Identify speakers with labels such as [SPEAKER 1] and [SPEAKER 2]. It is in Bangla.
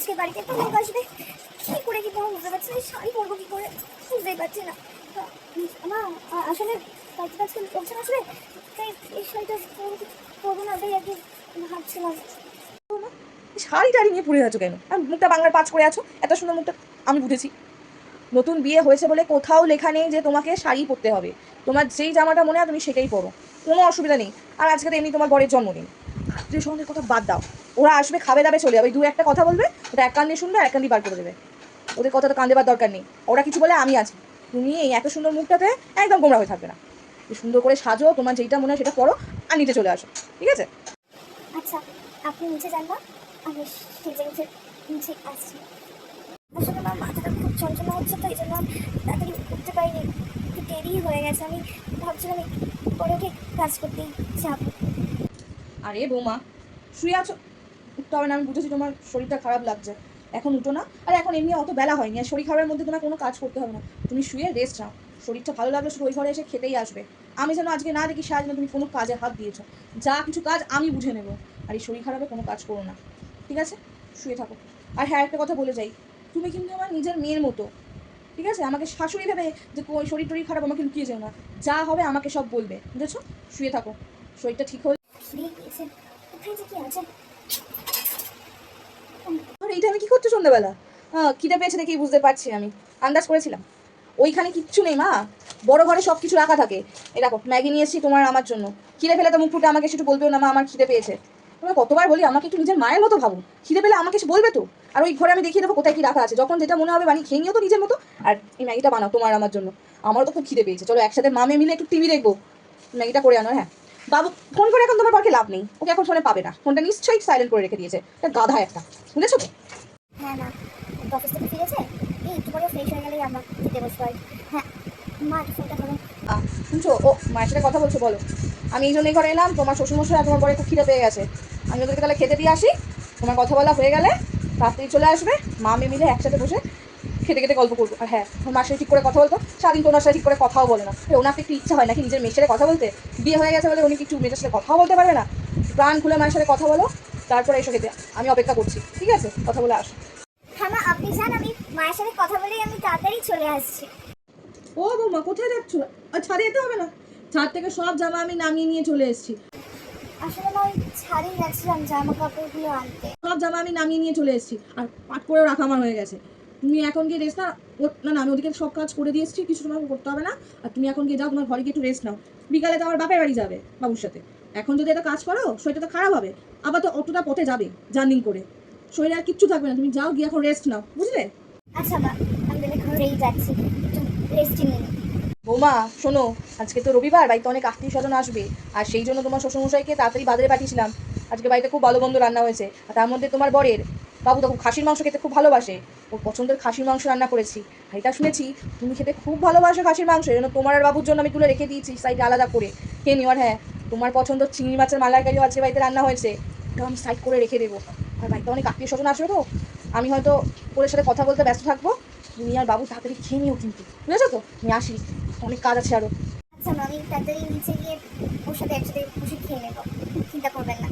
[SPEAKER 1] আজকে বাড়িতে তো লোক আসবে, কী করে কি তোমার বুঝতে পারছি না, শাড়ি পরবো কী করে বুঝতেই পারছি না। মা আসলে বাড়িতে আজকে লোকজন আসবে, তাই এই শাড়িটা পরবো না, তাই আর কি ভাবছিলাম।
[SPEAKER 2] শাড়ি টাড়ি নিয়ে পড়ে আছো কেন? আর মুখটা বাংলার পাঁচ করে আছো, এত সুন্দর মুখটা। আমি বুঝেছি নতুন বিয়ে হয়েছে বলে কোথাও লেখা নেই যে তোমাকে শাড়ি পরতে হবে। তোমার যেই জামাটা মনে হয় তুমি সেটাই পরো, কোনো অসুবিধা নেই। আর আজকে তো এমনি তোমার বরের জন্মদিন, আত্মীয় স্বজনের কথা বাদ দাও। ওরা আসবে, খাবে দাবে, চলে যাবে। দু একটা কথা বলবে, ওটা এক কান দিয়ে শুনবে, এক কান দিয়ে বার করে দেবে। ওদের কথা তো কান দেবার দরকার নেই। ওরা কিছু বলে আমি আছি। তুমি এই এত সুন্দর মুখটাতে একদম গোমরা হয়ে থাকবে না। সুন্দর করে সাজো, তোমার যেইটা মনে হয় সেটা করো, আর নিচে চলে আসো, ঠিক আছে?
[SPEAKER 1] আচ্ছা, আপনি নিচে যান না, আমি সেজে উঠে নিচে আসছি। আসলে আমার মাথাটা খুব যন্ত্রণা হচ্ছে, তো এই জন্য তাড়াতাড়ি উঠতে পারিনি, একটু দেরি হয়ে গেছে। আমি ভাবছিলাম পরে উঠে কাজ করতেই যাবো।
[SPEAKER 2] আরে বৌমা, শুয়ে আছো, উঠতে হবে না। আমি বুঝেছি তোমার শরীরটা খারাপ লাগছে, এখন উঠো না। আর এখন এমনি অত বেলা হয়নি, আর শরীর খারাপের মধ্যে তোমার কোনো কাজ করতে হবে না। তুমি শুয়ে রেস্ট নাও। শরীরটা ভালো লাগলে শুধু ওই ঘরে এসে খেতেই আসবে। আমি যেন আজকে না দেখি সারাদিন তুমি কোনো কাজে হাত দিয়েছো। যা কিছু কাজ আমি বুঝে নেবো। আর এই শরীর খারাপে কোনো কাজ করো না, ঠিক আছে? শুয়ে থাকো। আর হ্যাঁ, একটা কথা বলে যাই, তুমি কিন্তু আমার নিজের মেয়ের মতো, ঠিক আছে? আমাকে শাশুড়ি ভেবে যে শরীর টরীর খারাপ আমাকে লুকিয়ে যেও না। যা হবে আমাকে সব বলবে, বুঝেছো? শুয়ে থাকো, শরীরটা ঠিক হলে।
[SPEAKER 1] খিদে পেয়েছে, কোথায় যে কি আছে।
[SPEAKER 2] আর এইটা আমি কি করছো সন্ধ্যাবেলা? খিদে পেয়েছে দেখেই বুঝতে পারছি, আমি আন্দাজ করেছিলাম। ওইখানে কিচ্ছু নেই মা, বড় ঘরে সব কিছু রাখা থাকে। এই দেখো ম্যাগি নিয়ে এসেছি তোমার আমার জন্য। খিদে পেলে তো মুখ ফুটে আমাকে একটু বলবেও না মা আমার খিদে পেয়েছে। তোমার কতবার বলি আমাকে একটু নিজের মায়ের মতো ভাবো। খিদে পেলে আমাকে এসে বলবে তো। আর ওই ঘরে আমি দেখিয়ে দেবো কোথায় কি রাখা আছে, যখন যেটা মনে হবে বানিয়ে খেয়ে নিও তো নিজের মতো। আর এই ম্যাগিটা বানাও তোমার আমার জন্য, আমারও তো খুব খিদে পেয়েছে। চলো একসাথে মামে মিলে একটু টিভি দেখবো। ম্যাগিটা করে আনো। হ্যাঁ বাবু, ফোন করে এখন তোমার বরকে লাভ নেই, ওকে এখন ফোনে পাবে না। ফোনটা নিশ্চয়ই সাইলেন্ট করে রেখে দিয়েছে, এটা গাধা একটা, বুঝেছো তো?
[SPEAKER 1] হ্যাঁ মা, অফিস থেকে ফিরেছে, এই একটু পরে ফ্রেশ হয়ে গেলেই আমরা খেতে বসবো। হ্যাঁ মা, একটু ফোনটা ধরো।
[SPEAKER 2] শুনছো? ও মায়ের সাথে কথা বলছো, বলো। আমি এই জন্যই ঘরে এলাম, তোমার শ্বশুরমশাই আর তোমার বরে খুব খিদে পেয়ে গেছে। আমি ওদেরকে তাহলে খেতে দিয়ে আসি। তোমার কথা বলা হয়ে গেলে তাড়াতাড়ি চলে আসবে, মা মেয়ে মিলে একসাথে বসে খেতে খেতে গল্প করবো। আর হ্যাঁ, তোমার মার সাথে ঠিক করে কথা বলতো, সারাদিন তো ওনার সাথে ঠিক করে কথাও বলে না। ওনার একটু ইচ্ছা হয় নাকি নিজের মেয়ের সাথে কথা বলতে? বিয়ে হয়ে গেছে বলে উনি কি একটু মেয়ের সাথে কথাও বলতে পারবে না? প্রাণ খুলে মায়ের সাথে কথা বলো, তারপরে এসো খেতে। আমি অপেক্ষা করছি, ঠিক আছে? কথা বলে আসো।
[SPEAKER 1] হ্যাঁ মা, আপনি যান, আমি মায়ের সাথে কথা বলেই আমি তাড়াতাড়ি চলে আসছি।
[SPEAKER 2] ও বৌমা, কোথায় যাচ্ছ? আর ছাদে যেতে হবে না, ছাদ থেকে সব জামা আমি নামিয়ে নিয়ে চলে এসেছি।
[SPEAKER 1] আসলে মা, ওই ছাড়েই যাচ্ছিলাম জামা কাপড়গুলো আনতে।
[SPEAKER 2] সব জামা আমি নামিয়ে নিয়ে চলে এসেছি, আর পাট করেও রাখা আমার হয়ে গেছে। তুমি এখন গিয়ে রেস্ট না। না না, আমি ওদিকে সব কাজ করে দিয়ে এসেছি, কিছু তোমাকে করতে হবে না। আর তুমি এখন গিয়ে যাও, তোমার ঘরে গিয়ে একটু রেস্ট নাও। বিকালে তো আমার বাপের বাড়ি যাবে বাবুর সাথে। এখন যদি এটা কাজ করো শরীরটা তো খারাপ হবে। আবার তো অতটা পথে যাবে জার্নিং করে, শরীরে আর কিচ্ছু থাকবে না। তুমি যাও গিয়ে এখন রেস্ট নাও, বুঝলে?
[SPEAKER 1] আচ্ছা মা, আমি তাহলে ঘরেই যাচ্ছি, একটু রেস্ট নিয়ে নিই।
[SPEAKER 2] বৌমা শোনো, আজকে তো রবিবার, বাড়িতে অনেক আত্মীয় স্বজন আসবে। আর সেই জন্য তোমার শ্বশুরমশাইকে তাড়াতাড়ি বাজারে পাঠিয়েছিলাম। আজকে বাড়িতে খুব ভালো মন্দ রান্না হয়েছে, আর তার মধ্যে তোমার বরের বাবু তো খুব খাসির মাংস খেতে খুব ভালোবাসে। ওর পছন্দের খাসির মাংস রান্না করেছি। আর এটা শুনেছি তুমি খেতে খুব ভালোবাসো খাসির মাংস, এই জন্য তোমার আর বাবুর জন্য আমি তুলে রেখে দিয়েছি সাইডে আলাদা করে, খেয়ে নিও। আর হ্যাঁ, তোমার পছন্দ চিংড়ি মাছের মালাইকারিও আজকে বাড়িতে রান্না হয়েছে, ওটাও আমি সাইড করে রেখে দেবো। আর বাড়িতে অনেক আত্মীয় স্বজন আসবে তো, আমি হয়তো ওদের সাথে কথা বলতে ব্যস্ত থাকবো। তুমি আর বাবু তাড়াতাড়ি খেয়ে নিও কিন্তু, বুঝেছো তো? আমি আসি, অনেক কাজ আছে আরও।
[SPEAKER 1] আচ্ছা মা, আমি তাড়াতাড়ি নিচে গিয়ে ওর সাথে একসাথে বসে খেয়ে নেবো, চিন্তা করবেন না।